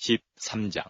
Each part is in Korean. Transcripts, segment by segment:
13장.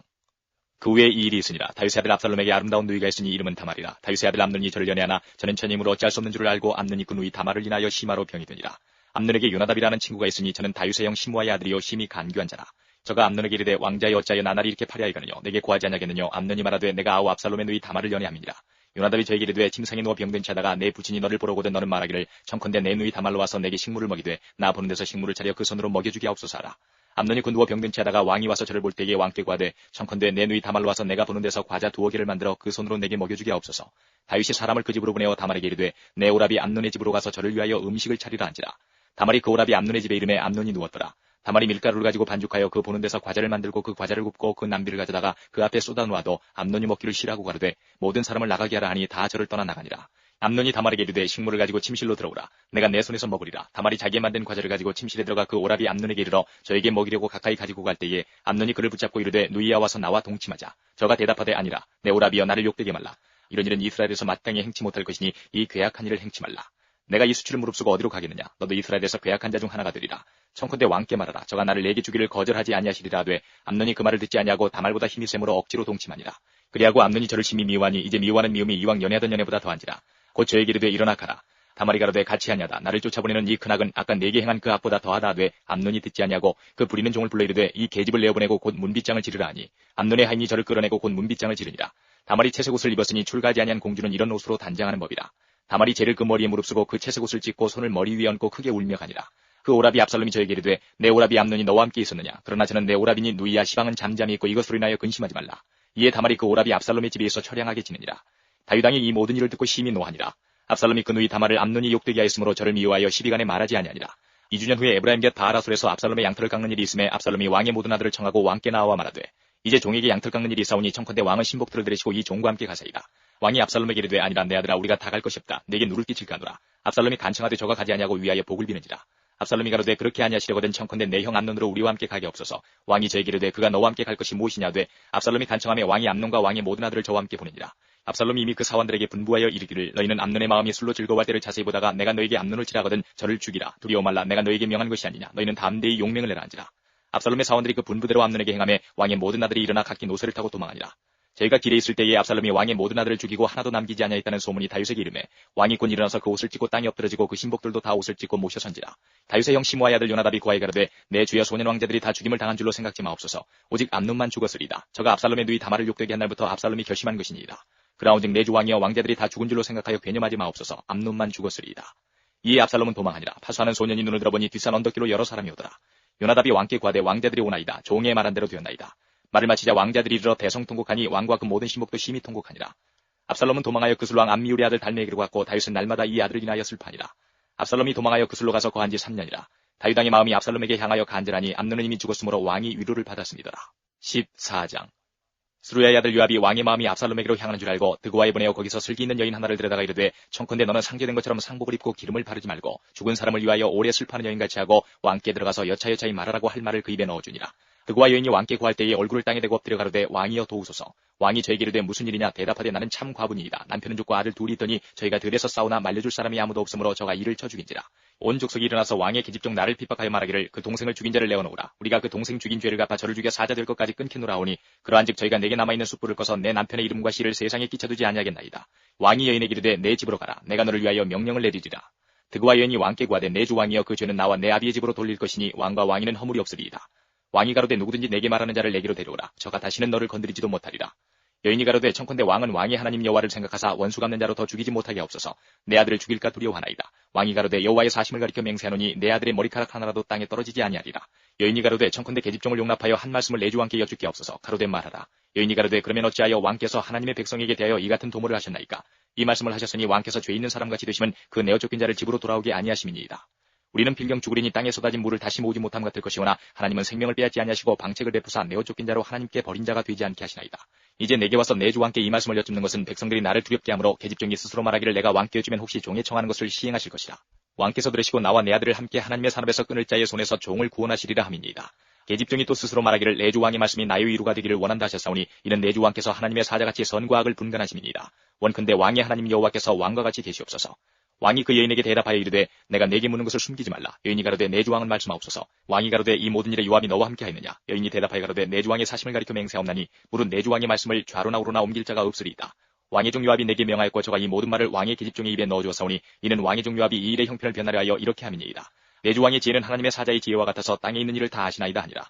그 후에 이 일이 있으니라. 다윗의 아들 압살롬에게 아름다운 누이가 있으니 이름은 다말이라. 다윗의 아들 암논이 저를 연애하나 저는 천임으로 어찌할 수 없는 줄을 알고 암논이 그 누이 다말을 인하여 심화로 병이 되니라. 암논에게 요나답이라는 친구가 있으니 저는 다윗의 형 시므아의 아들이요 심히 간교한 자라. 저가 암논에게 이르되 왕자여 어찌하여 나날이 이렇게 파리하이거느뇨. 내게 구하지 아니하겠느뇨. 암논이 말하되 내가 아우 압살롬의 누이 다말을 연애함이니라. 요나답이 저에게 이르되 침상에 누워 병든 채하다가 내 부친이 너를 보러 오거든 너는 말하기를 청컨대 내 누이 다말로 와서 내게 식물을 먹이되 나 보는 데서 식물을 차려 그 손으로 먹여주게 하옵소서 하라. 암논이 그 누워 병든 채하다가 왕이 와서 저를 볼 때에 왕께 구하되 청컨대 내 누이 다말로 와서 내가 보는 데서 과자 2개를 만들어 그 손으로 내게 먹여주게 하옵소서. 다윗이 사람을 그 집으로 보내어 다말에게 이르되 내 오라비 암논의 집으로 가서 저를 위하여 음식을 차리라 한지라. 다말이 그 오라비 암논의 집에 이름에 암논이 누웠더라. 다말이 밀가루를 가지고 반죽하여 그 보는 데서 과자를 만들고 그 과자를 굽고 그 남비를 가져다가 그 앞에 쏟아 놓아도 암논이 먹기를 싫어하고 가로되 모든 사람을 나가게 하라 하니 다 저를 떠나 나가니라. 암논이 다말에게 이르되 식물을 가지고 침실로 들어오라. 내가 내 손에서 먹으리라. 다말이 자기의 만든 과자를 가지고 침실에 들어가 그 오라비 암논에게 이르러 저에게 먹이려고 가까이 가지고 갈 때에 암논이 그를 붙잡고 이르되 누이야 와서 나와 동침하자. 저가 대답하되 아니라. 내 오라비여 나를 욕되게 말라. 이런 일은 이스라엘에서 마땅히 행치 못할 것이니 이 괴악한 일을 행치 말라. 내가 이 수치를 무릅쓰고 어디로 가겠느냐. 너도 이스라엘에서 괴악한 자 중 하나가 되리라. 청컨대 왕께 말하라. 저가 나를 내게 주기를 거절하지 아니하시리라 하되 암논이 그 말을 듣지 아니하고 다말보다 힘이 세므로 억지로 동침하니라. 그리하고 암논이 저를 심히 미워하니 이제 미워하는 미움이 이왕 연애하던 연애보다 더한지라. 곧 저에게 이르되 일어나 가라. 다말이 가로되 같이 하냐다. 나를 쫓아보내는 이 큰악은 아까 내게 행한 그 악보다 더하다 하되 암논이 듣지 아니하고 그 부리는 종을 불러 이르되 이 계집을 내어보내고 곧 문빗장을 지르라 하니 암논의 하인이 저를 끌어내고 곧 문빗장을 지르니라. 다말이 채색 옷을 입었으니 출가하지 아니한 공주는 이런 옷으로 단장하는 법이라. 다말이 재를 그 머리에 무릅쓰고 그 채색 옷을 찢고 손을 머리 위에 얹고 크게 울며 가니라. 그 오라비 압살롬이 저에게 이르되 내 오라비 암논이 너와 함께 있었느냐. 그러나 저는 내 오라비니 누이야 시방은 잠잠히 있고 이것으로 인하여 근심하지 말라. 이에 다말이 그 오라비 압살롬의 집에 있어 처량하게 지내니라. 다윗 왕이 이 모든 일을 듣고 심히 노하니라. 압살롬이 그 누이 다말을 암논이 욕되게 하였으므로 저를 미워하여 시비간에 말하지 아니하니라. 2주년 후에 에브라임 곁 바알하솔에서 압살롬의 양털을 깎는 일이 있음에 압살롬이 왕의 모든 아들을 청하고 왕께 나와 말하되 이제 종에게 양털 깎는 일이 있사오니 청컨대 왕은 신복들을 데리시고 이 종과 함께 가사이다. 왕이 압살롬에게 이르되 아니라 내 아들아 우리가 다 갈 것이 없다. 내게 누를 끼칠까 하노라. 압살롬이 간청하되 저가 가지 아니하고 위하여 복을 비는지라. 압살롬이 가로되 그렇게 아니하시려거든 청컨대 내 형 암논으로 우리와 함께 가게 없소서. 왕이 저에게 이르되 그가 너와 함께 갈 것이 무엇이냐 하되 압살롬이 간청하며 왕이 암논과 왕의 모든 아들을 저와 함께 보내니라. 압살롬이 이미 그 사원들에게 분부하여 이르기를 너희는 암논의 마음이 술로 즐거워할 때를 자세히 보다가 내가 너에게 암논을 치라거든 저를 죽이라. 두려워 말라. 내가 너에게 명한 것이 아니냐. 너희는 담대히 용맹을 내라 한지라. 압살롬의 사원들이 그 분부대로 암논에게 행하며 왕의 모든 아들이 일어나 각기 노새를 타고 도망하니라. 저희가 길에 있을 때에 압살롬이 왕의 모든 아들을 죽이고 하나도 남기지 아니하였다는 소문이 다윗에게 이르매 왕이 곧 일어나서 그 옷을 찢고 땅에 엎드러지고 그 신복들도 다 옷을 찢고 모셔선지라. 다윗의 형 시므아의 아들 요나답이 그와에 가로되 내 주여 소년 왕자들이 다 죽임을 당한 줄로 생각지 마옵소서. 오직 암논만 죽었으리이다. 저가 압살롬의 누이 다말을 욕되게 한 날부터 압살롬이 결심한 것이니이다. 그라온즉 내 주 왕이여 왕자들이 다 죽은 줄로 생각하여 괴념하지 마옵소서. 암논만 죽었으리이다. 이에 압살롬은 도망하니라. 파수하는 소년이 눈을 들어보니 뒷산 언덕길로 여러 사람이 오더라. 요나답이 왕께 구하되 왕자들이 오나이다. 종의 말한 대로 되었나이다. 말을 마치자 왕자들이 이르러 대성통곡하니 왕과 그 모든 신복도 심히 통곡하니라. 압살롬은 도망하여 그술 왕 암미울의 아들 달메에게로 갔고 다윗은 날마다 이 아들을 인하여 슬퍼하니라. 압살롬이 도망하여 그술로 가서 거한 지 3년이라. 다윗 왕의 마음이 압살롬에게 향하여 간절하니 암논은 이미 죽었으므로 왕이 위로를 받았음이더라. 14장. 스루야의 아들 요압이 왕의 마음이 압살롬에게로 향하는 줄 알고 드고아에 보내어 거기서 슬기 있는 여인 하나를 데려다가 이르되 청컨대 너는 상제된 것처럼 상복을 입고 기름을 바르지 말고 죽은 사람을 위하여 오래 슬퍼하는 여인같이 하고 왕께 들어가서 여차여차히 말하라고 할 말을 그 입에 넣어주니라. 드고아 여인이 왕께 구할 때에 얼굴을 땅에 대고 엎드려 가로되 왕이여 도우소서. 왕이 저에게 이르되 무슨 일이냐. 대답하되 나는 참 과부니이다. 남편은 죽고 아들 둘이 있더니 저희가 들에서 싸우나 말려줄 사람이 아무도 없으므로 저가 이를 쳐 죽인지라. 온 족속이 일어나서 왕의 계집종 나를 핍박하여 말하기를 그 동생을 죽인 자를 내어놓으라. 우리가 그 동생 죽인 죄를 갚아 저를 죽여 사자 될 것까지 끊기노라 하오니 그러한즉 저희가 내게 남아있는 숯불을 꺼서 내 남편의 이름과 씨를 세상에 끼쳐두지 아니하겠나이다. 왕이 여인에게 이르되 내 집으로 가라. 내가 너를 위하여 명령을 내리리라. 드고아 여인이 왕께 구하되 내 주 왕이여 그 죄는 나와 내 아비의 집으로 돌릴 것이니 왕과 왕위는 허물이 없으리이다. 왕이 가로되 누구든지 내게 말하는 자를 내게로 데려오라. 저가 다시는 너를 건드리지도 못하리라. 여인이 가로되 청컨대 왕은 왕의 하나님 여호와를 생각하사 원수 갚는 자로 더 죽이지 못하게 하옵소서. 내 아들을 죽일까 두려워하나이다. 왕이 가로되 여호와의 사심을 가리켜 맹세하노니 내 아들의 머리카락 하나라도 땅에 떨어지지 아니하리라. 여인이 가로되 청컨대 계집종을 용납하여 한 말씀을 내 주 왕께 여쭙게 하옵소서. 가로되 말하라. 여인이 가로되 그러면 어찌하여 왕께서 하나님의 백성에게 대하여 이 같은 도모를 하셨나이까. 이 말씀을 하셨으니 왕께서 죄 있는 사람같이 되시면 그 내어 쫓긴 자를 집으로 돌아오게 아니하심이니이다. 우리는 필경 죽으리니 땅에 쏟아진 물을 다시 모으지 못함 같을 것이오나 하나님은 생명을 빼앗지 아니하시고 방책을 베푸사 내어 쫓긴 자로 하나님께 버린 자가 되지 않게 하시나이다. 이제 내게 와서 내 주 왕께 이 말씀을 여쭙는 것은 백성들이 나를 두렵게 하므로 계집종이 스스로 말하기를 내가 왕께 여쭈면 혹시 종의 청하는 것을 시행하실 것이라. 왕께서 들으시고 나와 내 아들을 함께 하나님의 산업에서 끊을 자의 손에서 종을 구원하시리라 함이니이다. 계집종이 또 스스로 말하기를 내 주 왕의 말씀이 나의 위로가 되기를 원한다 하셨사오니 이는 내 주 왕께서 하나님의 사자같이 선과 악을 분간하심이니이다. 원컨대 왕의 하나님 여호와께서 왕과 같이 계시옵소서. 왕이 그 여인에게 대답하여 이르되 내가 네게 묻는 것을 숨기지 말라. 여인이 가로되 내 주왕은 말씀하옵소서. 왕이 가로되 이 모든 일에 요압이 너와 함께 하였느냐. 여인이 대답하여 가로되 내 주왕의 사심을 가리켜 맹세하옵나니 무릇 내 주왕의 말씀을 좌로나 우로나 옮길 자가 없으리이다. 왕의 종 요압이 내게 명하였고 저가 이 모든 말을 왕의 계집종의 입에 넣어주었사오니 이는 왕의 종 요압이 이 일의 형편을 변하려 하여 이렇게 함이니이다. 내 주왕의 지혜는 하나님의 사자의 지혜와 같아서 땅에 있는 일을 다 아시나이다 하니라.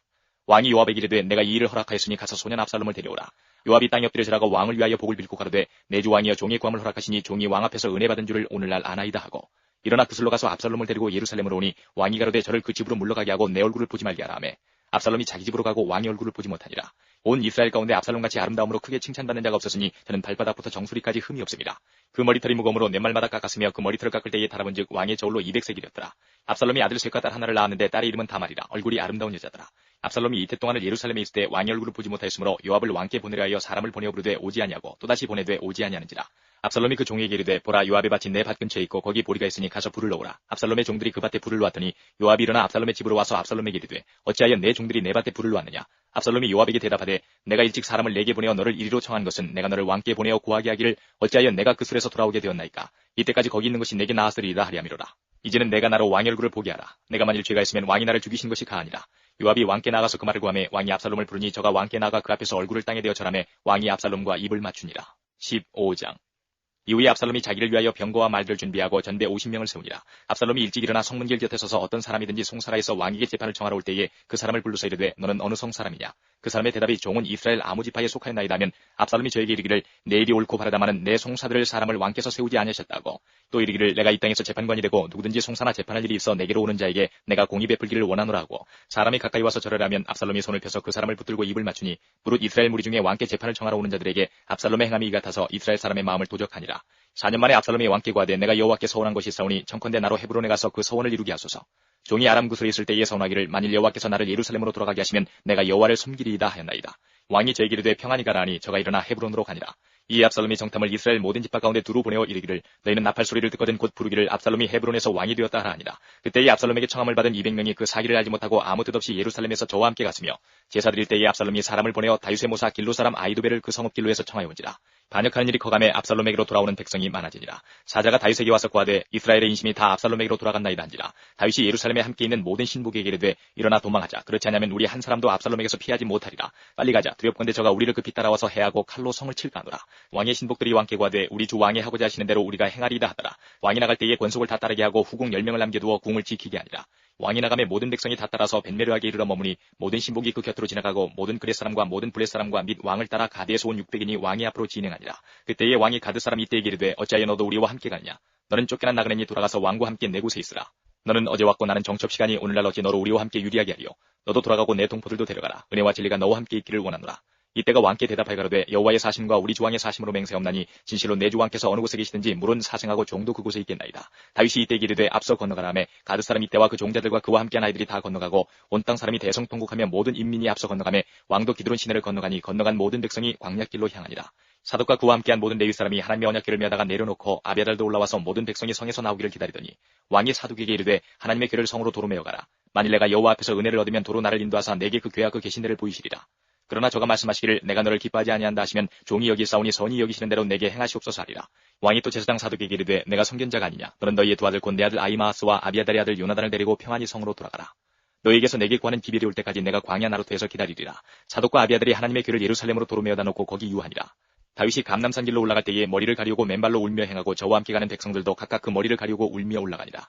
왕이 요압에게 이르되 내가 이 일을 허락하였으니 가서 소년 압살롬을 데려오라. 요압이 땅에 엎드려 절하고 왕을 위하여 복을 빌고 가로되 내 주 왕이여 종의 구함을 허락하시니 종이 왕 앞에서 은혜 받은 줄을 오늘날 아나이다 하고 일어나 그슬로 가서 압살롬을 데리고 예루살렘으로 오니 왕이 가로되 저를 그 집으로 물러가게 하고 내 얼굴을 보지 말게 하라 하매 압살롬이 자기 집으로 가고 왕의 얼굴을 보지 못하니라. 온 이스라엘 가운데 압살롬같이 아름다움으로 크게 칭찬받는 자가 없었으니 저는 발바닥부터 정수리까지 흠이 없습니다. 그 머리털이 무거움으로 네 말마다 깎았으며 그 머리털을 깎을 때에 달아본즉 왕의 저울로 200세겔이었더라. 압살롬이 아들 셋과 딸 하나를 낳았는데 딸의 이름은 다말이라. 얼굴이 아름다운 여자더라. 압살롬이 이태 동안을 예루살렘에 있을 때 왕의 얼굴을 보지 못하였으므로 요압을 왕께 보내려 하여 사람을 보내어 부르되 오지 아니하고 또다시 보내되 오지 아니하는지라. 압살롬이 그 종에게 이르되 보라 요압의 밭이 내 밭 근처에 있고 거기 보리가 있으니 가서 불을 넣으라. 압살롬의 종들이 그 밭에 불을 놓았더니 요압이 일어나 압살롬의 집으로 와서 압살롬에게 이르되 어찌하여 내 종들이 내 밭에 불을 놓았느냐. 압살롬이 요압에게 대답하되 내가 일찍 사람을 내게 보내어 너를 이리로 청한 것은 내가 너를 왕께 보내어 고하게 하기를 어찌하여 내가 그 술에서 돌아오게 되었나이까. 이때까지 거기 있는 것이 내게 나았으리이다 하리함이로라. 이제는 내가 나로 왕의 얼굴을 보게 하라. 내가 만일 죄가 있으면 왕이 나를 죽이신 것이 가하니라. 요압이 왕께 나가서 그 말을 구하매 왕이 압살롬을 부르니 저가 왕께 나가 그 앞에서 얼굴을 땅에 대어 절하매 왕이 압살롬과 입을 맞추니라. 15장. 이후에 압살롬이 자기를 위하여 병거와 말들을 준비하고 전대 50명을 세우니라. 압살롬이 일찍 일어나 성문길 곁에 서서 어떤 사람이든지 송사라에서 왕에게 재판을 청하러 올 때에 그 사람을 불러서 이르되 너는 어느 성 사람이냐. 그 사람의 대답이 종은 이스라엘 아무 지파에 속하였나이다 하면 압살롬이 저에게 이르기를 내 일이 옳고 바르다마는 내 송사들을 사람을 왕께서 세우지 아니하셨다고. 또 이르기를 내가 이 땅에서 재판관이 되고 누구든지 송사나 재판할 일이 있어 내게로 오는 자에게 내가 공의 베풀기를 원하노라 하고 사람이 가까이 와서 절하라면 압살롬이 손을 펴서 그 사람을 붙들고 입을 맞추니 무릇 이스라엘 무리 중에 왕께 재판을 청하러 오는 자들에게 압살롬의 행함이 이 같아서 이스라엘 사람의 마음을 도적하니라. 4년 만에 압살롬이 왕께 구하되 내가 여호와께 서원한 것이 있사오니 청컨대 나로 헤브론에 가서 그 서원을 이루게 하소서. 종이 아람 구슬에 있을 때에 서원하기를 만일 여호와께서 나를 예루살렘으로 돌아가게 하시면 내가 여호와를 섬기리이다 하였나이다. 왕이 저에게 이르되 평안히 가라 하니 저가 일어나 헤브론으로 가니라. 이에 압살롬이 정탐을 이스라엘 모든 지파 가운데 두루 보내어 이르기를 너희는 나팔 소리를 듣거든 곧 부르기를 압살롬이 헤브론에서 왕이 되었다 하라 하니라. 그때에 압살롬에게 청함을 받은 200명이 그 사기를 알지 못하고 아무 뜻 없이 예루살렘에서 저와 함께 갔으며 제사 드릴 때에 압살롬이 사람을 보내어 다윗의 모사 길로 사람 아이도벨을 그 성읍 길로에서 청하여 온지라. 반역하는 일이 커감해 압살롬에게로 돌아오는 백성이 많아지니라. 사자가 다윗에게 와서 구하되 이스라엘의 인심이 다 압살롬에게로 돌아간나이다 한지라. 다윗이 예루살렘에 함께 있는 모든 신복에게 이르되 일어나 도망하자. 그렇지 않으면 우리 한 사람도 압살롬에게서 피하지 못하리라. 빨리 가자. 두렵건대 저가 우리를 급히 따라와서 해하고 칼로 성을 칠까 하노라. 왕의 신복들이 왕께 구하되 우리 주 왕이 하고자 하시는 대로 우리가 행하리이다 하더라. 왕이 나갈 때에 권속을 다 따르게 하고 후궁 10명을 남겨두어 궁을 지키게 하니라. 왕이 나가매 모든 백성이 다 따라서 벤메르하게 이르러 머무니 모든 신복이 그 곁으로 지나가고 모든 그렛 사람과 모든 블렛 사람과 및 왕을 따라 가드에서 온 600인이 왕이 앞으로 진행하니라. 그때에 왕이 가드 사람 이때에게 이르되 어찌하여 너도 우리와 함께 가느냐. 너는 쫓겨난 나그네니 돌아가서 왕과 함께 내 곳에 있으라. 너는 어제 왔고 나는 정첩 시간이 오늘날 어찌 너로 우리와 함께 유리하게 하리요. 너도 돌아가고 내 동포들도 데려가라. 은혜와 진리가 너와 함께 있기를 원하노라. 이때가 왕께 대답하여 가로되 여호와의 사심과 우리 주왕의 사심으로 맹세하옵나니 진실로 내 주왕께서 어느 곳에 계시든지 물론 사생하고 종도 그곳에 있겠나이다. 다윗이 이때 이르되 앞서 건너가라 하매 가드 사람 이때와 그 종자들과 그와 함께한 아이들이 다 건너가고 온 땅 사람이 대성통곡하며 모든 인민이 앞서 건너가매 왕도 기드론 시내를 건너가니 건너간 모든 백성이 광야길로 향하니라. 사독과 그와 함께한 모든 레위 사람이 하나님의 언약궤를 메다가 내려놓고 아비아달도 올라와서 모든 백성이 성에서 나오기를 기다리더니 왕이 사독에게 이르되 하나님의 궤를 성으로 도로 메어 가라. 만일 내가 여호와 앞에서 은혜를 얻으면 도로 나를 인도하사 내게 그 궤와 그 계신 데를 보이시리라. 그러나 저가 말씀하시기를 내가 너를 기뻐하지 아니한다 하시면 종이 여기사오니 선이 여기시는 대로 내게 행하시옵소서 하리라. 왕이 또 제사장 사독에게 이르되 내가 선견자가 아니냐. 너는 너희의 두 아들 곧 내 아들 아히마아스와 아비아달의 아들 요나단을 데리고 평안히 성으로 돌아가라. 너희에게서 내게 구하는 기별이 올 때까지 내가 광야 나루터에서 기다리리라. 사독과 아비아달이 하나님의 궤를 예루살렘으로 도로 메어다 놓고 거기 유하니라. 다윗이 감람산 길로 올라갈 때에 머리를 가리우고 맨발로 울며 행하고 저와 함께 가는 백성들도 각각 그 머리를 가리우고 울며 올라가니라.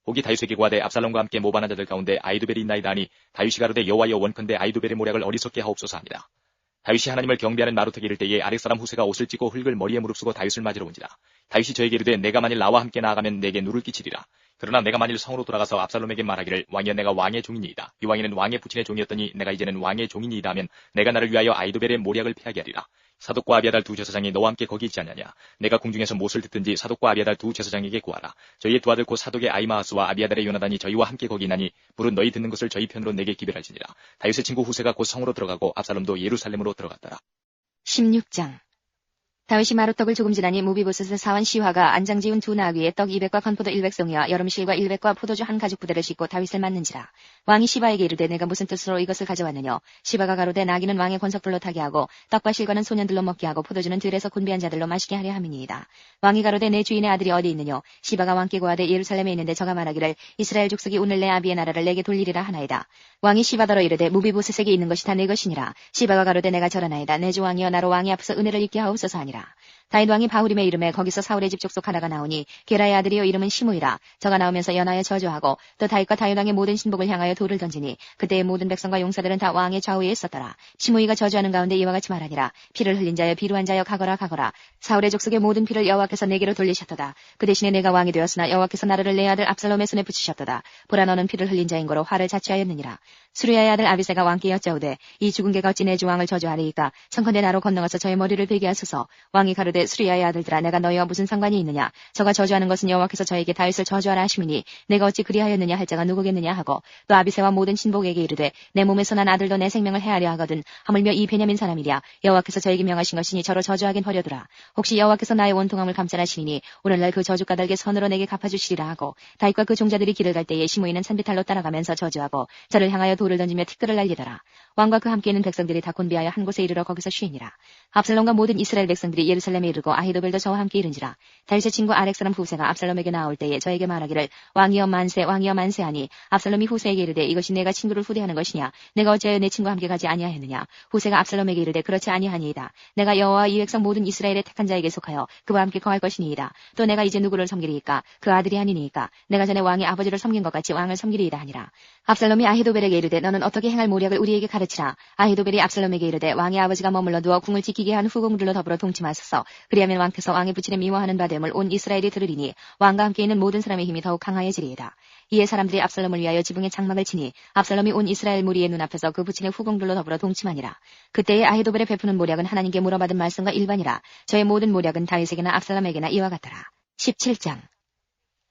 혹이 다윗에게 구하되 압살롬과 함께 모반한 자들 가운데 아이도벨이 있나이다 하니 다윗이 가로되 여호와여 원컨대 아이도벨의 모략을 어리석게 하옵소서 하니라. 다윗이 하나님을 경배하는 마루터에 이를 때에 아랫사람 후세가 옷을 찢고 흙을 머리에 무릅쓰고 다윗을 맞으러 온지라. 다윗이 저에게 이르되 내가 만일 나와 함께 나아가면 내게 누를 끼치리라. 그러나 내가 만일 성으로 돌아가서 압살롬에게 말하기를 왕이여 내가 왕의 종이니이다. 이 왕이는 왕의 부친의 종이었더니 내가 이제는 왕의 종이니이다 하면 내가 나를 위하여 아이도벨의 모략을 패하게 하리라. 사독과 아비아달 두 제사장이 너와 함께 거기 있지 않냐냐. 내가 궁중에서 못을 듣든지 사독과 아비아달 두 제사장에게 구하라. 저희의 두 아들 곧 사독의 아히마아스와 아비아달의 요나단이 저희와 함께 거기 있나니 무릇 너희 듣는 것을 저희 편으로 내게 기별할지니라. 다윗의 친구 후세가 곧 성으로 들어가고 압살롬도 예루살렘으로 들어갔더라. 16장. 다윗이 마루떡을 조금 지나니 무비보셋의 사원 시화가 안장 지운 두 나귀에 떡 200과 건포도 100송이와 여름실과 100과 포도주 한 가죽 부대를 싣고 다윗을 맞는지라. 왕이 시바에게 이르되 내가 무슨 뜻으로 이것을 가져왔느냐. 시바가 가로되 나귀는 왕의 권속들로 타게 하고 떡과 실과는 소년들로 먹게 하고 포도주는 들에서 곤비한 자들로 마시게 하려 함이니이다. 왕이 가로되 내 주인의 아들이 어디 있느냐. 시바가 왕께 고하되 예루살렘에 있는데 저가 말하기를 이스라엘 족속이 오늘 내 아비의 나라를 내게 돌리리라 하나이다. 왕이 시바더러 이르되 무비보셋에게 있는 것이 다 내 것이니라. 시바가 가로되 내가 저러나이다. 내 주 왕이여 나로 왕이 앞에서 은혜를 입게 하옵소서 하니라. 다윗 왕이 바후림에 이름에 거기서 사울의 집 족속 하나가 나오니 게라의 아들이요 이름은 시므이라. 저가 나오면서 연하여 저주하고 또 다윗과 다윗 왕의 모든 신복을 향하여 돌을 던지니 그때의 모든 백성과 용사들은 다 왕의 좌우에 있었더라. 시므이가 저주하는 가운데 이와 같이 말하니라. 피를 흘린 자여 비루한 자여 가거라 가거라. 사울의 족속의 모든 피를 여호와께서 내게로 돌리셨도다. 그 대신에 내가 왕이 되었으나 여호와께서 나를 내 아들 압살롬의 손에 붙이셨도다. 보라 너는 피를 흘린 자인 거로 화를 자취하였느니라. 수리아의 아들 아비새가 왕께 여짜오되 이 죽은 개가 어찌 내 주 왕을 저주하리이까. 청컨대 나로 건너가서 저의 머리를 베게 하소서. 왕이 가로되 수리아의 아들들아 내가 너희와 무슨 상관이 있느냐. 저가 저주하는 것은 여호와께서 저에게 다윗을 저주하라 하심이니 내가 어찌 그리하였느냐 할 자가 누구겠느냐 하고 또 아비새와 모든 신복에게 이르되 내 몸에서 난 아들도 내 생명을 해하려 하거든 하물며 이 베냐민 사람이랴. 여호와께서 저에게 명하신 것이니 저로 저주하긴 버려두라. 혹시 여호와께서 나의 원통함을 감찰하시니 오늘날 그 저주 까닭에 선으로 내게 갚아주시리라 하고 다윗과 그 종자들이 길을 갈 때에 시므이는 산비탈로 따라가면서 저주하고 저를 향하여 돌을 던지며 티끌을 날리더라. 왕과 그 함께 있는 백성들이 다 곤비하여 한 곳에 이르러 거기서 쉬니라. 압살롬과 모든 이스라엘 백성들이 예루살렘에 이르고 아히도벨도 저와 함께 이른지라. 다윗의 친구 아렉 사람 후세가 압살롬에게 나올 때에 저에게 말하기를 왕이여 만세 왕이여 만세하니 압살롬이 후세에게 이르되 이것이 내가 친구를 후대하는 것이냐. 내가 어찌하여 내 친구와 함께 가지 아니하였느냐. 후세가 압살롬에게 이르되 그렇지 아니하니이다. 내가 여호와와 이 백성 모든 이스라엘의 택한 자에게 속하여 그와 함께 거할 것이니이다. 또 내가 이제 누구를 섬기리이까. 그 아들이 아니니이까. 내가 전에 왕의 아버지를 섬긴 것 같이 왕을 섬기리이다 하니라. 압살롬이 아히도벨에게 이르되 너는 어떻게 행할 모략을 우리에게 가르치라. 아히도벨이 압살롬에게 이르되 왕의 아버지가 머물러 누워 궁을 지키게 한 후궁들로 더불어 동침하소서. 그리하면 왕께서 왕의 부친에 미워하는 바 됨을 온 이스라엘이 들으리니 왕과 함께 있는 모든 사람의 힘이 더욱 강하여지리이다. 이에 사람들이 압살롬을 위하여 지붕에 장막을 치니 압살롬이 온 이스라엘 무리의 눈앞에서 그 부친의 후궁들로 더불어 동침하니라. 그때에 아히도벨의 베푸는 모략은 하나님께 물어받은 말씀과 일반이라. 저의 모든 모략은 다윗에게나 압살롬에게나 이와 같더라. 17장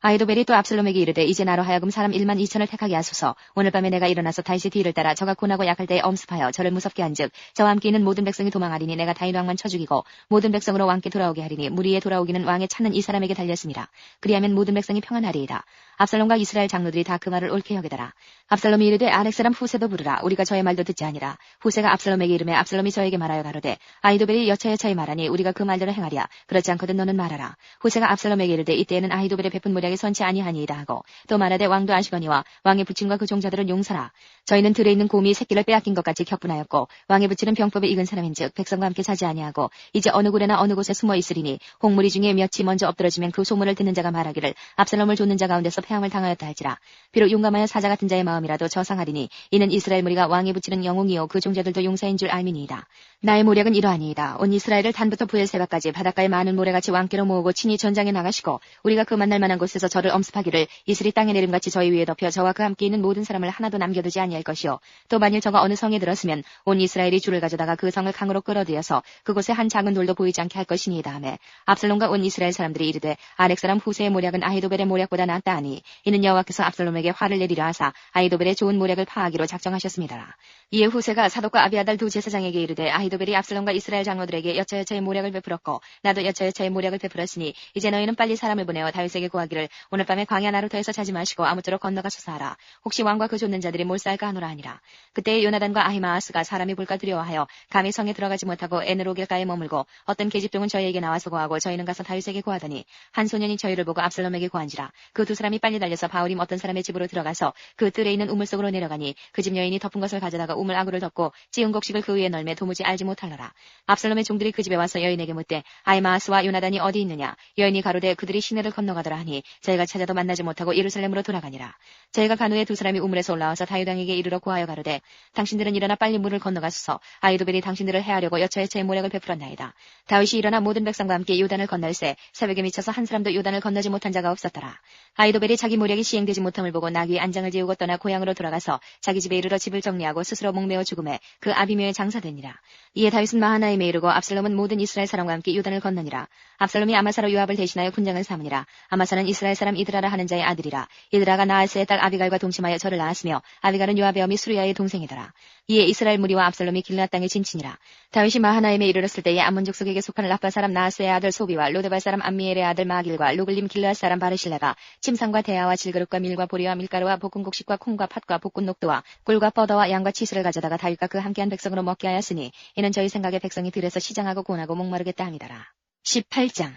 아히도벨이 또 압살롬에게 이르되 이제 나로 하여금 사람 1만 2천을 택하게 하소서. 오늘 밤에 내가 일어나서 다윗의 뒤를 따라 저가 고나고 약할 때에 엄습하여 저를 무섭게 한즉 저와 함께 있는 모든 백성이 도망하리니 내가 다윗 왕만 쳐 죽이고 모든 백성으로 왕께 돌아오게 하리니 무리에 돌아오기는 왕의 찾는 이 사람에게 달렸습니다. 그리하면 모든 백성이 평안하리이다. 압살롬과 이스라엘 장로들이 다 그 말을 옳게 여기더라. 압살롬이 이르되 아렉 사람 후세도 부르라. 우리가 저의 말도 듣지 아니라. 후세가 압살롬에게 이르매 압살롬이 저에게 말하여 가로되 아히도벨이 여차여차히 말하니 우리가 그 말대로 행하랴. 그렇지 않거든 너는 말하라. 후세가 압살롬에게 이르되 이때에는 아히도벨의 베푼 모략이 선치 아니하니이다 하고 또 말하되 왕도 아시거니와 왕의 부친과 그 종자들은 용사라. 저희는 들에 있는 곰이 새끼를 빼앗긴 것 같이 격분하였고 왕의 부친은 병법에 익은 사람인즉 백성과 함께 자지 아니하고 이제 어느 굴에나 어느 곳에 숨어 있으리니 홍무리 중에 몇이 먼저 엎드러지면 그 소문을 듣는 자가 말하기를 압살롬을 좇는 자 가운데서 패함을 당하였다 할지라. 비록 용감하여 사자 같은 자의 마음이라도 저상하리니 이는 이스라엘 무리가 왕의 부친은 영웅이요 그 종자들도 용사인 줄 알미니이다. 나의 모략은 이러하니이다. 온 이스라엘을 단부터 부엘세바까지 바닷가의 많은 모래같이 왕께로 모으고 친히 전장에 나가시고 우리가 그 만날 만한 곳에서 저를 엄습하기를 이슬이 땅에 내림같이 저희 위에 덮여 저와 그 함께 있는 모든 사람을 하나도 남겨두지 아니할 것이요 또 만일 저가 어느 성에 들었으면 온 이스라엘이 줄을 가져다가 그 성을 강으로 끌어들여서 그곳에 한 작은 돌도 보이지 않게 할 것이니이다 하매 압살롬과 온 이스라엘 사람들이 이르되 아렉 사람 후세의 모략은 아히도벨의 모략보다 낫다 하니 이는 여호와께서 압살롬에게 화를 내리려 하사 아히도벨의 좋은 모략을 파하기로 작정하셨습니다. 이에 후세가 사독과 아비아달 두 제사장에게 이르되 아히도벨이 압살롬과 이스라엘 장로들에게 여차여차의 모략을 베풀었고 나도 여차여차의 모략을 베풀었으니 이제 너희는 빨리 사람을 보내어 다윗에게 구하기를 오늘 밤에 광야 나루터에서 자지 마시고 아무쪼록 건너가소서 하라. 혹시 왕과 그 좇는 자들이 몰살까 하노라 하니라. 그때에 요나단과 아히마아스가 사람이 볼까 두려워하여 감히 성에 들어가지 못하고 에느로길가에 머물고 어떤 계집종은 저희에게 나와서 구하고 저희는 가서 다윗에게 구하더니 한 소년이 저희를 보고 압살롬에게 구한지라. 그 두 사람이 빨리 달려서 바울임 어떤 사람의 집으로 들어가서 그 뜰에 있는 우물 속으로 내려가니 그 집 여인이 덮은 것을 가져다가 우물 아구를 덮고 찌은 곡식을 그 위에 널매 도무지 알지 못하더라. 압살롬의 종들이 그 집에 와서 여인에게 묻되 아히마아스와 요나단이 어디 있느냐. 여인이 가로되 그들이 시내를 건너가더라 하니 저희가 찾아도 만나지 못하고 예루살렘으로 돌아가니라. 저희가 간 후에 두 사람이 우물에서 올라와서 다윗 왕에게 이르러 구하여 가로되 당신들은 일어나 빨리 물을 건너가소서. 아히도벨이 당신들을 해하려고 여차여차의 모략을 베풀었나이다. 다윗이 일어나 모든 백성과 함께 요단을 건널새 새벽에 미쳐서 한 사람도 요단을 건너지 못한 자가 없었더라. 아히도벨이 자기 모략이 시행되지 못함을 보고 나귀의 안장을 지우고 떠나 고향으로 돌아가서 자기 집에 이르러 집을 정리하고 스스로 치러 목매어 죽음에 그 아비묘에 장사되니라. 이에 다윗은 마하나임에 이르고 압살롬은 모든 이스라엘 사람과 함께 요단을 건너니라. 압살롬이 아마사로 요압을 대신하여 군장을 삼으니라. 아마사는 이스라엘 사람 이드라라 하는 자의 아들이라. 이드라가 나하스의 딸 아비갈과 동침하여 저를 낳았으며 아비갈은 요압의 어미 수르야의 동생이더라. 이에 이스라엘 무리와 압살롬이 길앗 땅에 진친이라. 다윗이 마하나임에 이르렀을 때에 암몬 족속에게 속한 라파 사람 나하스의 아들 소비와 로데발 사람 암미엘의 아들 마길과 로글림 길앗 사람 바르실레가 침상과 대야와 질그릇과 밀과 보리와 밀가루와 볶은 곡식과 콩과 팥과 볶은 녹두와 꿀과 뻐더와 양과 치즈를 가져다가 다윗과 그 함께한 백성으로 먹게 하였으니 이는 저희 생각에 백성이 들에서 시장하고 고나고 목마르겠다 함이더라. 18장.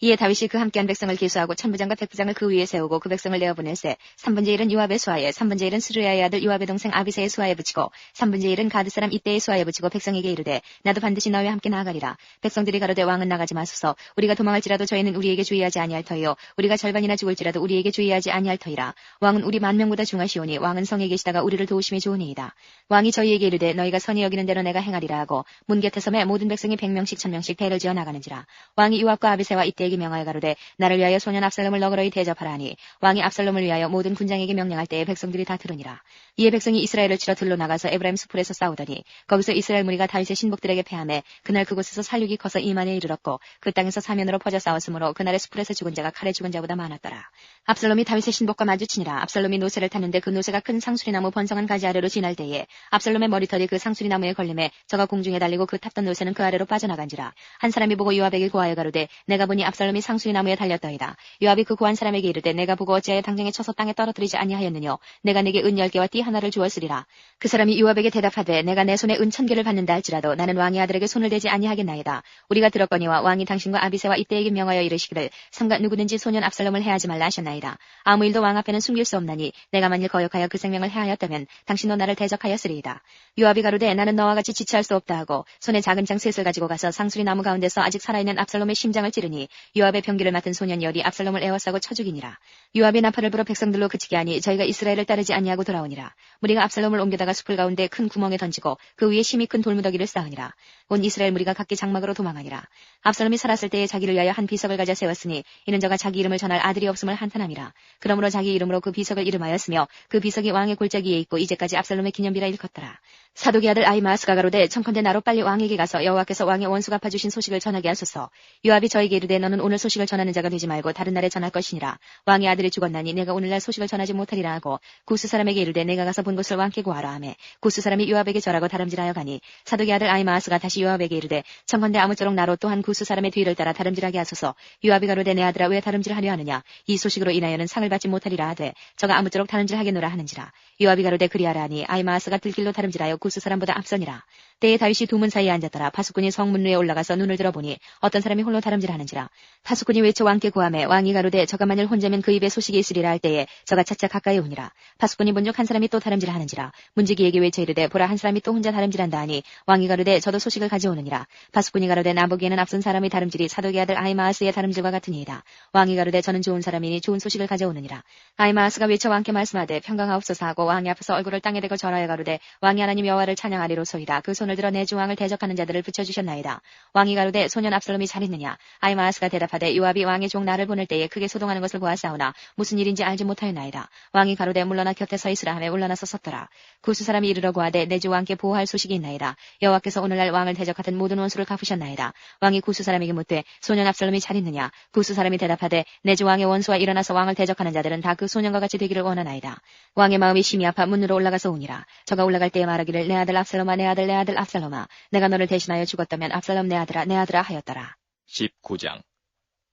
이에 다윗이 그 함께한 백성을 기수하고 천부장과 백부장을 그 위에 세우고 그 백성을 내어보낼세 3분의 1은 요압의 수하에 3분의 1은 스루야의 아들 요압의 동생 아비새의 수하에 붙이고 3분의 1은 가드 사람 이때의 수하에 붙이고 백성에게 이르되 나도 반드시 너희와 함께 나아가리라. 백성들이 가로되 왕은 나가지 마소서. 우리가 도망할지라도 저희는 우리에게 주의하지 아니할 터이요 우리가 절반이나 죽을지라도 우리에게 주의하지 아니할 터이라. 왕은 우리 만명보다 중하시오니 왕은 성에 계시다가 우리를 도우심이 좋으니이다. 왕이 저희에게 이르되 너희가 선히 여기는 대로 내가 행하리라 하고 문 곁에 섬에 모든 백성이 100명씩 1000명씩 대를 지어 나가는지라. 왕이 요압과 아비새와 이때에게 명하여 가로되 나를 위하여 소년 압살롬을 너그러이 대접하라 하니 왕이 압살롬을 위하여 모든 군장에게 명령할 때에 백성들이 다 들으니라. 이에 백성이 이스라엘을 치러 들로 나가서 에브라임 수풀에서 싸우더니 거기서 이스라엘 무리가 다윗의 신복들에게 패하매 그날 그곳에서 살육이 커서 2만에 이르렀고 그 땅에서 사면으로 퍼져 싸웠으므로 그날의 수풀에서 죽은 자가 칼에 죽은 자보다 많았더라. 압살롬이 다윗의 신복과 마주치니라. 압살롬이 노새를 탔는데 그 노새가 큰 상수리나무 번성한 가지 아래로 지날 때에 압살롬의 머리털이 그 상수리나무에 걸림에 저가 공중에 달리고 그 탔던 노새는 그 아래로 빠져나간지라. 한 사람이 보고 요압에게 고하여 가로되 내가 보니 압살롬이 상수리나무에 달렸더이다. 요압이 그 고한 사람에게 이르되 내가 보고 어찌하여 당장에 쳐서 땅에 떨어뜨리지 아니하였느뇨. 내가 내게 은 10개와 띠 하나를 주었으리라. 그 사람이 요압에게 대답하되 내가 내 손에 은 1000개를 받는다 할지라도 나는 왕의 아들에게 손을 대지 아니하겠나이다. 우리가 들었거니와 왕이 당신과 아비새와 이때에게 명하여 이르시기를 삼가 누구든지 소년 압살롬을 해하지 말라 하셨나이다. 아무 일도 왕 앞에는 숨길 수 없나니 내가 만일 거역하여 그 생명을 해하였다면 당신도 나를 대적하였으리이다. 요압이 가로되 나는 너와 같이 지체할 수 없다 하고 손에 작은 창 셋을 가지고 가서 상수리 나무 가운데서 아직 살아있는 압살롬의 심장을 찌르니 요압의 병기를 맡은 소년 열이 압살롬을 에워싸고 쳐 죽이니라. 요압이 나팔을 불어 백성들로 그치게 하니 저희가 이스라엘을 따르지 아니하고 돌아오니라. 무리가 압살롬을 옮겨다가 숲을 가운데 큰 구멍에 던지고 그 위에 심이 큰 돌무더기를 쌓으니라. 온 이스라엘 무리가 각기 장막으로 도망하니라. 압살롬이 살았을 때에 자기를 위하여 한 비석을 가져 세웠으니 이는 저가 자기 이름을 전할 아들이 없음을 한탄함이라. 그러므로 자기 이름으로 그 비석을 이름하였으며 그 비석이 왕의 골짜기에 있고 이제까지 압살롬의 기념비라 일컫더라. 사독의 아들 아히마아스가 가로되 청컨대 나로 빨리 왕에게 가서 여호와께서 왕의 원수 갚아주신 소식을 전하게 하소서. 요압이 저에게 이르되 너는 오늘 소식을 전하는 자가 되지 말고 다른 날에 전할 것이니라. 왕의 아들이 죽었나니 내가 오늘날 소식을 전하지 못하리라 하고 구스 사람에게 이르되 내가 가서 본 것을 왕께 구하라 하매 구스 사람이 요압에게 절하고 다름질하여 가니 사독의 아들 아히마아스가 다시 요압에게 이르되 청컨대 아무쪼록 나로 또한 구스 사람의 뒤를 따라 다름질하게 하소서. 요압이 가로되 내 아들아 왜 다름질하려 하느냐. 이 소식으로 인하여는 상을 받지 못하리라 하되 저가 아무쪼록 다름질하겠노라 하는지라. 요압이 가로되 그리하라 하니 아히마아스가 들길로 다름질하여 구스 사람보다 앞서니라. 때에 다윗이 두 문 사이에 앉았더라. 파수꾼이 성문 위에 올라가서 눈을 들어보니 어떤 사람이 홀로 다름질하는지라. 파수꾼이 외쳐 왕께 구하매 왕이 가로되 저가 만일 혼자면 그 입에 소식이 있으리라 할 때에 저가 차차 가까이 오니라. 파수꾼이 본즉 한 사람이 또 다름질하는지라. 문지기에게 외쳐 이르되 보라 한 사람이 또 혼자 다름질한다 하니 왕이 가로되 저도 소식을 가져오느니라. 파수꾼이 가로되 나 보기에는 앞선 사람의 다름질이 사독의 아들 아히마아스의 다름질과 같으니이다. 왕이 가로되 저는 좋은 사람이니 좋은 소식을 가져오느니라. 아히마아스가 외쳐 왕께 말씀하되 평강하옵소서 하고 왕이 앞에서 얼굴을 땅에 대고 절하여 가로되 왕이 하나님 여호와를 찬양하리로소이다. 그 손을 들어 내 주 왕을 대적하는 자들을 붙여주셨나이다. 왕이 가로되 소년 압살롬이 잘했느냐. 아히마아스가 대답하되 요압이 왕의 종 나를 보낼 때에 크게 소동하는 것을 보았사오나 무슨 일인지 알지 못하였나이다. 왕이 가로되 물러나 곁에 서 있으라 하며 물러나서 섰더라. 구스 사람이 이르러 구하되 내 주 왕께 보호할 소식이 있나이다. 여호와께서 오늘날 왕을 대적하던 모든 원수를 갚으셨나이다. 왕이 구스 사람에게 묻되 소년 압살롬이 잘했느냐. 구스 사람이 대답하되 내 주 왕의 원수와 일어나서 왕을 대적하는 자들은 다 그 소년과 같이 되기를 원하나이다. 왕의 마음이 심히 아파 문으로 올라가서 오니라. 저가 올라갈 때에 말하기를 내 아들 압살롬아 내 아들 내 아들 압살롬아 내가 너를 대신하여 죽었다면 압살롬 내 아들아 내 아들아 하였더라. 19장.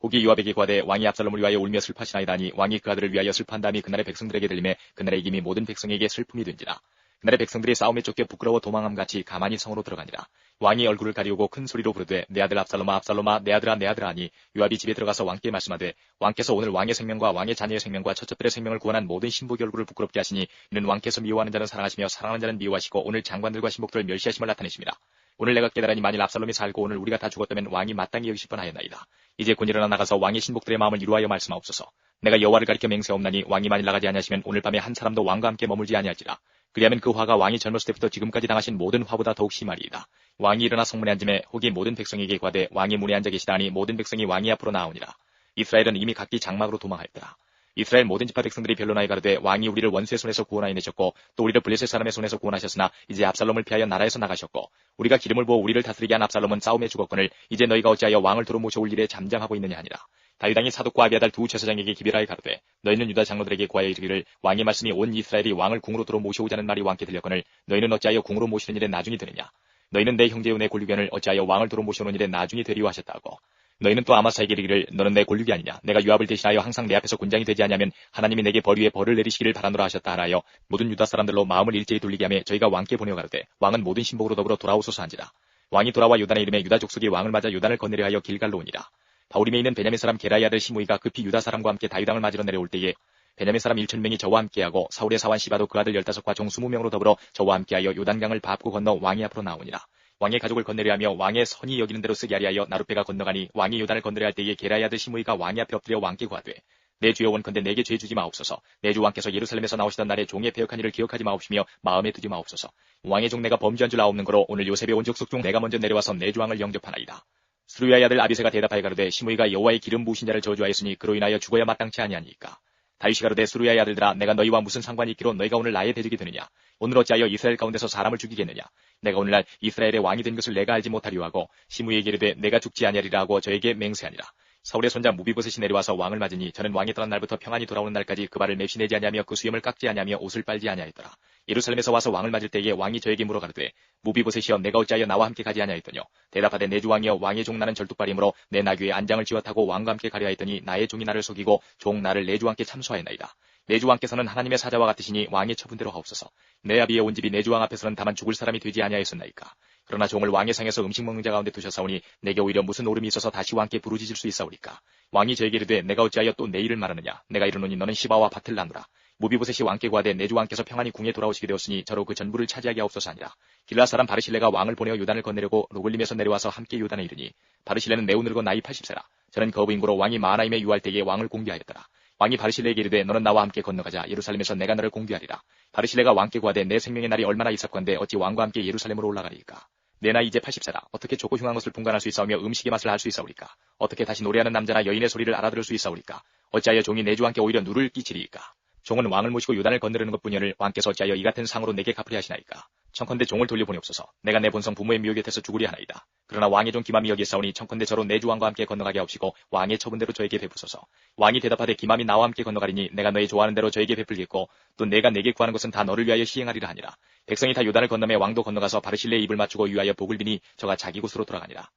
후기 요압에게 구하되 왕이 압살롬을 위하여 울며 슬퍼하시나이다니 왕이 그 아들을 위하여 슬퍼한 다음이 그날의 백성들에게 들림에 그날의 이김이 모든 백성에게 슬픔이 된지라. 그날의 백성들이 싸움에 쫓겨 부끄러워 도망함같이 가만히 성으로 들어가니라. 왕이 얼굴을 가리우고 큰 소리로 부르되 내 아들 압살롬아 압살롬아 내 아들아 내 아들아 하니 요압이 집에 들어가서 왕께 말씀하되 왕께서 오늘 왕의 생명과 왕의 자녀의 생명과 처첩들의 생명을 구원한 모든 신복의 얼굴을 부끄럽게 하시니 이는 왕께서 미워하는 자는 사랑하시며 사랑하는 자는 미워하시고 오늘 장관들과 신복들을 멸시하심을 나타내십니다. 오늘 내가 깨달으니 만일 압살롬이 살고 오늘 우리가 다 죽었다면 왕이 마땅히 여기실 뻔하였나이다. 이제 곧 일어나 나가서 왕의 신복들의 마음을 이루하여 말씀하옵소서. 내가 여호와를 가리켜 맹세하옵나니 왕이 만일 나가지 아니하시면 오늘 밤에 한 사람도 왕과 함께 머물지 아니할지라. 그리하면 그 화가 왕이 젊었을 때부터 지금까지 당하신 모든 화보다 더욱 심하리이다. 왕이 일어나 성문에 앉음에 혹이 모든 백성에게 구하되 왕이 문에 앉아 계시다니 모든 백성이 왕이 앞으로 나아오니라. 이스라엘은 이미 각기 장막으로 도망하였더라. 이스라엘 모든 지파 백성들이 변론하여 가로되 왕이 우리를 원수의 손에서 구원하여 내셨고 또 우리를 블레셋 사람의 손에서 구원하셨으나 이제 압살롬을 피하여 나라에서 나가셨고 우리가 기름을 부어 우리를 다스리게 한 압살롬은 싸움에 죽었거늘 이제 너희가 어찌하여 왕을 도로 모셔올 일에 잠잠하고 있느냐 하니라. 다윗 왕이 사독과 아비아달 두 제사장에게 기별하여 가로되 너희는 유다 장로들에게 구하여 이르기를 왕의 말씀이 온 이스라엘이 왕을 궁으로 도로 모셔오자는 말이 왕께 들렸거늘 너희는 어찌하여 궁으로 모시는 일에 나중이 되느냐. 너희는 내 형제요 내 골류견을 어찌하여 왕을 도로 모셔오는 일에 나중이 되리오 하셨다고. 너희는 또 아마사에게 이르기를 너는 내 골육이 아니냐. 내가 요압을 대신하여 항상 내 앞에서 군장이 되지 아니하면 하나님이 내게 벌 위에 벌을 내리시기를 바라노라 하셨다 하라여 모든 유다 사람들로 마음을 일제히 돌리게 하며 저희가 왕께 보내어 가로되 왕은 모든 신복으로 더불어 돌아오소서 한지라. 왕이 돌아와 요단의 이름에 유다 족속이 왕을 맞아 요단을 건너려 하여 길갈로 오니라. 바울임에 있는 베냐민 사람 게라의 아들 시므이가 급히 유다 사람과 함께 다윗 왕을 맞으러 내려올 때에 베냐민 사람 1,000명이 저와 함께하고 사울의 사환 시바도 그 아들 15과 종 20명으로 더불어 저와 함께하여 요단강을 밟고 건너 왕의 앞으로 나오니라. 왕의 가족을 건너려 하며 왕의 선이 여기는 대로 쓰게 하리하여 나룻배가 건너가니 왕이 요단을 건너려 할 때에 게라의 아들 시므이가 왕의 앞에 엎드려 왕께 구하되 내 주여 원컨대 내게 죄 주지 마옵소서. 내 주 왕께서 예루살렘에서 나오시던 날에 종의 패역한 일을 기억하지 마옵시며 마음에 두지 마옵소서. 왕의 종 내가 범죄한 줄 아옵는 거로 오늘 요셉의 온 족속 중 내가 먼저 내려와서 내 주 왕을 영접하나이다. 스루야의 아들 아비새가 대답하여 가로되 시므이가 여호와의 기름 부으신 자를 저주하였으니 그로 인하여 죽어야 마땅치 아니하니까. 다윗이 가로되 스루야의 아들들아 내가 너희와 무슨 상관이 있기로 너희가 오늘 나의 대적이 되느냐. 오늘 어찌하여 이스라엘 가운데서 사람을 죽이겠느냐. 내가 오늘날 이스라엘의 왕이 된 것을 내가 알지 못하리오 하고 시므이에게 이르되 내가 죽지 아니하리라 하고 저에게 맹세하니라. 사울의 손자 무비보셋이 내려와서 왕을 맞으니 저는 왕이 떠난 날부터 평안히 돌아오는 날까지 그 발을 맵시 내지 아니하며 그 수염을 깎지 아니하며 옷을 빨지 아니하였더라. 예루살렘에서 와서 왕을 맞을 때에 왕이 저에게 물어 가로되 무비보셋이여 내가 어찌하여 나와 함께 가지 아니하였더뇨. 대답하되 내 주 왕이여 왕의 종 나는 절뚝발이므로 내 나귀에 안장을 쥐어 타고 왕과 함께 가려 하였더니 나의 종이 나를 속이고 종 나를 내 주 왕께 참소하였나이다. 내 주 왕께서는 하나님의 사자와 같으시니 왕의 처분대로 하옵소서. 내 아비의 온 집이 내 주 왕 앞에서는 다만 죽을 사람이 되지 아니하였었나이까. 그러나 종을 왕의 상에서 음식 먹는 자 가운데 두셨사오니 내게 오히려 무슨 오름이 있어서 다시 왕께 부르짖을 수 있사오리까. 왕이 저에게 이르되 내가 어찌하여 또 내 일을 말하느냐. 내가 이르노니 너는 시바와 밭을 나누라. 무비보셋이 왕께 구하되 내 주 왕께서 평안히 궁에 돌아오시게 되었으니 저로 그 전부를 차지하게 하옵소서 하니라. 길라 사람 바르실레가 왕을 보내어 요단을 건너려고 로글림에서 내려와서 함께 요단에 이르니 바르실레는 매우 늙어 나이 80세라. 저는 거부인고로 왕이 마하나임에 유할 때에 왕을 공개하였더라. 왕이 바르실레에게 이르되 너는 나와 함께 건너가자. 예루살렘에서 내가 너를 공개하리라. 바르실레가 왕께 구하되 내 생명의 날이 얼마나 있었건대 어찌 왕과 함께 예루살렘으로 올라가리까. 내 나이 이제 80세라. 어떻게 좋고 흉한 것을 분간할 수 있사오며 음식의 맛을 알 수 있사오리까. 어떻게 다시 노래하는 남자나 여인의 소리를 알아들을 수 있사오리까. 어찌하여 종이 내 주 왕께 오히려 누를 끼치리이까. 종은 왕을 모시고 요단을 건너려는 것뿐이오늘 왕께서 어찌하여 이 같은 상으로 내게 갚으리 하시나이까. 청컨대 종을 돌려보내옵소서. 내가 내 본성 부모의 미혹 곁에서 죽으리 하나이다. 그러나 왕의 종 기맘이 여기에 싸우니 청컨대 저로 내 주 왕과 함께 건너가게 하옵시고 왕의 처분대로 저에게 베푸소서. 왕이 대답하되 기맘이 나와 함께 건너가리니 내가 너희 좋아하는 대로 저에게 베풀겠고 또 내가 내게 구하는 것은 다 너를 위하여 시행하리라 하니라. 백성이 다 요단을 건너매 왕도 건너가서 바르실레의 입을 맞추고 위하여 복을 비니 저가 자기 곳으로 돌아가니라.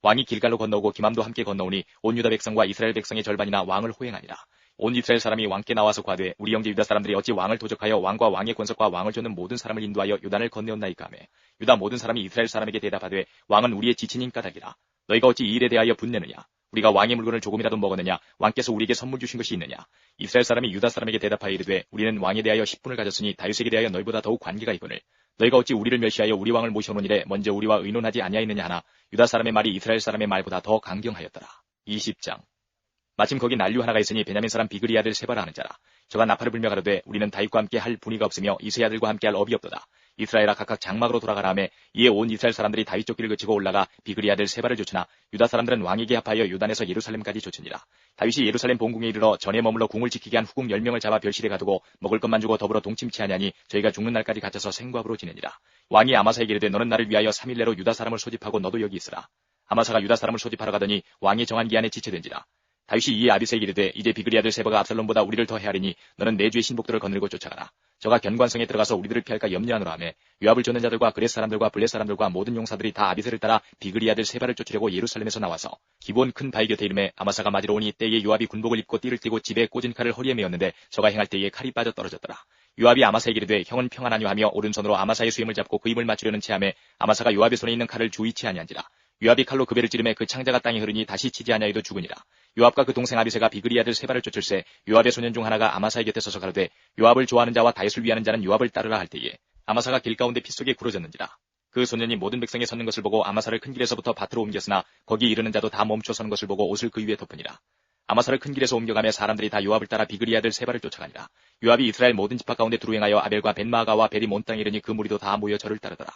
왕이 길갈로 건너오고 기맘도 함께 건너오니 온 유다 백성과 이스라엘 백성의 절반이나 왕을 호행하니라. 온 이스라엘 사람이 왕께 나와서 구하되 우리 형제 유다 사람들이 어찌 왕을 도적하여 왕과 왕의 권속과 왕을 쫓는 모든 사람을 인도하여 요단을 건너온나이까 하매 유다 모든 사람이 이스라엘 사람에게 대답하되 왕은 우리의 지친인 까닭이라. 너희가 어찌 이 일에 대하여 분내느냐. 우리가 왕의 물건을 조금이라도 먹었느냐. 왕께서 우리에게 선물 주신 것이 있느냐. 이스라엘 사람이 유다 사람에게 대답하여 이르되 우리는 왕에 대하여 10분을 가졌으니 다윗에게 대하여 너희보다 더욱 관계가 있거늘 너희가 어찌 우리를 멸시하여 우리 왕을 모셔놓은 일에 먼저 우리와 의논하지 아니하였느냐 하나 유다 사람의 말이 이스라엘 사람의 말보다 더 강경하였더라. 20장 마침 거기 난류 하나가 있으니 베냐민 사람 비그리 아들 세바라 하는 자라. 저가 나팔을 불며 가로되 우리는 다윗과 함께 할 분위가 없으며 이세 아들과 함께 할 업이 없도다. 이스라엘아 각각 장막으로 돌아가라 하매 이에 온 이스라엘 사람들이 다윗 쫓기를 그치고 올라가 비그리 아들 세바를 쫓으나 유다 사람들은 왕에게 합하여 요단에서 예루살렘까지 쫓으니라. 다윗이 예루살렘 본궁에 이르러 전에 머물러 궁을 지키게 한 후궁 10명을 잡아 별실에 가두고 먹을 것만 주고 더불어 동침치 하냐니 저희가 죽는 날까지 갇혀서 생과부로 지내니라. 왕이 아마사에게 이르되 너는 나를 위하여 3일 내로 유다 사람을 소집하고 너도 여기 있으라. 아마사가 유다 사람을 소집하러 가더니 왕이 정한 기한에 지체된지라. 다윗이 이에 아비새에게 이르되 이제 비그리 아들 세바가 압살롬보다 우리를 더 헤아리니 너는 내 주의 신복들을 거느리고 쫓아가라. 저가 견관성에 들어가서 우리들을 피할까 염려하노라 하매 요압을 쫓는 자들과 그렛 사람들과 블렛 사람들과 모든 용사들이 다 아비새를 따라 비그리 아들 세바를 쫓으려고 예루살렘에서 나와서 기본 큰 바위 곁에 이르매 아마사가 맞으러 오니 때에 요압이 군복을 입고 띠를 띠고 집에 꽂은 칼을 허리에 메었는데 저가 행할 때에 칼이 빠져 떨어졌더라. 요압이 아마사에게 이르되 형은 평안하뇨 하며 오른손으로 아마사의 수염을 잡고 그 입을 맞추려는 체함에 아마사가 요압의 손에 있는 칼을 주의치 아니한지라. 요압이 칼로 그 배를 찌르매 그 창자가 땅에 흐르니 다시 치지 아니하여도 죽으니라. 요압과 그 동생 아비새가 비그리 아들 세바를 쫓을새 요압의 소년 중 하나가 아마사의 곁에 서서 가로되 요압을 좋아하는 자와 다윗을 위하는 자는 요압을 따르라 할 때에 아마사가 길 가운데 피 속에 굴어졌는지라. 그 소년이 모든 백성이 섰는 것을 보고 아마사를 큰 길에서부터 밭으로 옮겼으나 거기 이르는 자도 다 멈춰 서는 것을 보고 옷을 그 위에 덮으니라. 아마사를 큰 길에서 옮겨가며 사람들이 다 요압을 따라 비그리 아들 세바를 쫓아가니라. 요압이 이스라엘 모든 지파 가운데 두루 행하여 아벨과 벤마아가와 벨이 온 땅에 이르니 그 무리도 다 모여 저를 따르더라.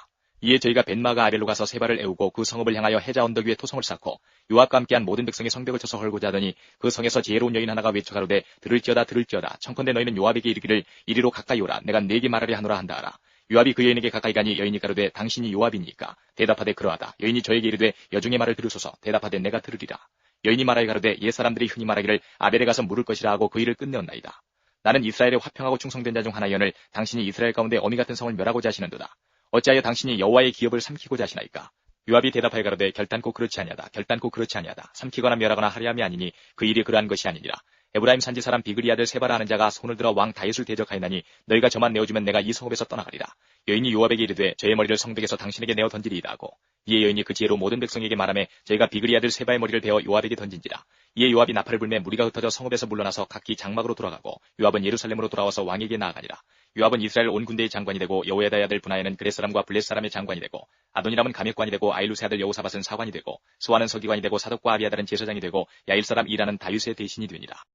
이에 저희가 벤마가 아벨로 가서 세바를 애우고 그 성읍을 향하여 해자 언덕 위에 토성을 쌓고 요압과 함께한 모든 백성의 성벽을 쳐서 헐고자 하더니 그 성에서 지혜로운 여인 하나가 외쳐 가로되 들을지어다 들을지어다 청컨대 너희는 요압에게 이르기를 이리로 가까이 오라 내가 네게 말하려 하노라 한다 하라. 요압이 그 여인에게 가까이 가니 여인이 가로되 당신이 요압이니까 대답하되 그러하다. 여인이 저에게 이르되 여중의 말을 들으소서 대답하되 내가 들으리라. 여인이 말하여 가로되 옛사람들이 흔히 말하기를 아벨에 가서 물을 것이라 하고 그 일을 끝내었나이다. 나는 이스라엘의 화평하고 충성된 자 중 하나이언을 당신이 이스라엘 가운데 어미 같은 성을 멸하고자 하시는도다. 어찌하여 당신이 여호와의 기업을 삼키고자 하시나이까? 요압이 대답하여 가로되 결단코 그렇지 아니하다. 결단코 그렇지 아니하다. 삼키거나 멸하거나 하려 함이 아니니 그 일이 그러한 것이 아니니라. 에브라임 산지 사람 비그리 아들 세바라 하는 자가 손을 들어 왕 다윗을 대적하였나니 너희가 저만 내어주면 내가 이 성읍에서 떠나가리라. 여인이 요압에게 이르되 저의 머리를 성벽에서 당신에게 내어 던지리이다 하고 이에 여인이 그 지혜로 모든 백성에게 말하매 저희가 비그리 아들 세바의 머리를 베어 요압에게 던진지라. 이에 요압이 나팔을 불매 무리가 흩어져 성읍에서 물러나서 각기 장막으로 돌아가고 요압은 예루살렘으로 돌아와서 왕에게 나아가니라. 요압은 이스라엘 온 군대의 장관이 되고 여호야다의 아들 분하야는 그렛 사람과 블렛 사람의 장관이 되고 아도니람은 감역관이 되고 아일루스의 아들 여호사밧은 사관이 되고 스와는 서기관이 되고 사독과 아비아달은 제사장이 되고 야일 사람 이라는 다윗의 대신이 되니라.